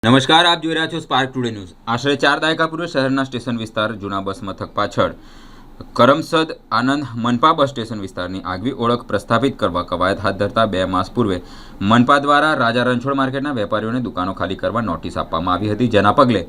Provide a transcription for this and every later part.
નમસ્કાર, આપ જોઈ રહ્યા છો સ્પાર્ક ટુડે ન્યૂઝ। આશરે 4 દાયકા પૂર્વે શહેરના સ્ટેશન વિસ્તાર જૂના બસ મથક પાછળ કરમસદ આનંદ મનપા બસ સ્ટેશન વિસ્તારની આગવી ઓળખ પ્રસ્થાપિત કરવા કવાયત હાથ ધરતા 2 માસ પૂર્વે મનપા દ્વારા રાજા રણછોડ માર્કેટના વેપારીઓને દુકાનો ખાલી કરવા નોટિસ આપવામાં આવી હતી, જેના પગલે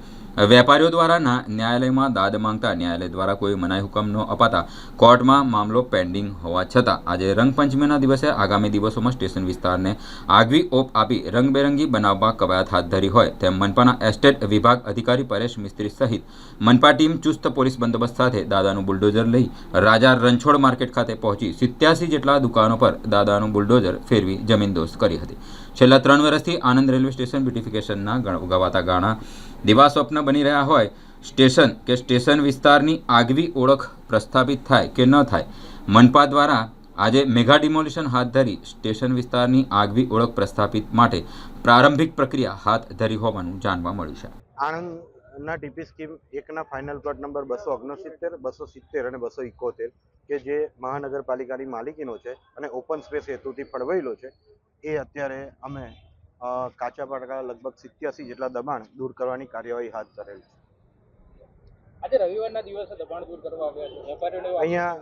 વેપારીઓ દ્વારા ન્યાયાલયમાં દાદ માંગતા ન્યાયાલય દ્વારા કોઈ મનાઈ હુકમ ન અપાતા કોર્ટમાં મામલો પેન્ડિંગ હોવા છતાં આજે રંગપંચમીના દિવસે આગામી દિવસોમાં સ્ટેશન વિસ્તારને આગવી ઓપ આપી રંગબેરંગી બનાવવા કવાયત હાથ ધરી હોય તેમ મનપાના એસ્ટેટ વિભાગ અધિકારી પરેશ મિસ્ત્રી સહિત મનપા ટીમ ચુસ્ત પોલીસ બંદોબસ્ત સાથે દાદાનું બુલડોઝર લઈ રાજા રણછોડ માર્કેટ ખાતે પહોંચી 87 જેટલા દુકાનો પર દાદાનું બુલડોઝર ફેરવી જમીનદોસ્ત કરી હતી। છેલ્લા 3 વર્ષથી આનંદ રેલવે સ્ટેશન બ્યુટિફિકેશનના ગવાતા ગાણા દિવા સ્વપ્ન બની રહ્યા હોય સ્ટેશન વિસ્તારની આગવી ઓળખ પ્રસ્થાપિત થાય કે ન થાય, મનપા દ્વારા આજે મેગા ડિમોલિશન હાથ ધરી સ્ટેશન વિસ્તારની આગવી ઓળખ પ્રસ્થાપિત માટે પ્રારંભિક પ્રક્રિયા હાથ ધરી હોવાનું જાણવા મળ્યું છે। આણંદના ટીપી સ્કીમ 1ના ફાઇનલ પ્લોટ નંબર 269, 270 અને 271 કે જે મહાનગરપાલિકાની માલિકીનો છે અને ઓપન સ્પેસ હેતુથી ફળવાયેલો છે, એ અત્યારે અમે કાચા પાકા લગભગ 87 જેટલા દબાણ દૂર કરવાની કાર્યવાહી હાથ ધરેલ છે। આજે રવિવારના દિવસે દબાણ દૂર કરવા આવ્યા છે અહીંયા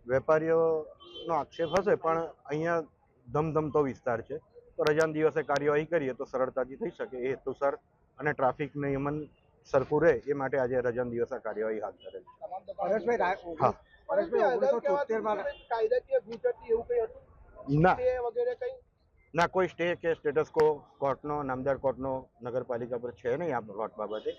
વેપારીઓનો આક્ષેપ હશે, પણ અહીંયા ધમધમતો વિસ્તાર છે, તો રજાના દિવસે કાર્યવાહી કરીએ તો સરળતાથી થઈ શકે એ હેતુસર અને ટ્રાફિક નિયમન સરખું રહે એ માટે આજે રજાના દિવસે કાર્યવાહી હાથ ધરેલ છે। ના કોઈ સ્ટે કે સ્ટેટસ કો કોર્ટનો નામદાર કોર્ટનો નગરપાલિકા પર છે નહીં આ પ્લોટ બાબતે।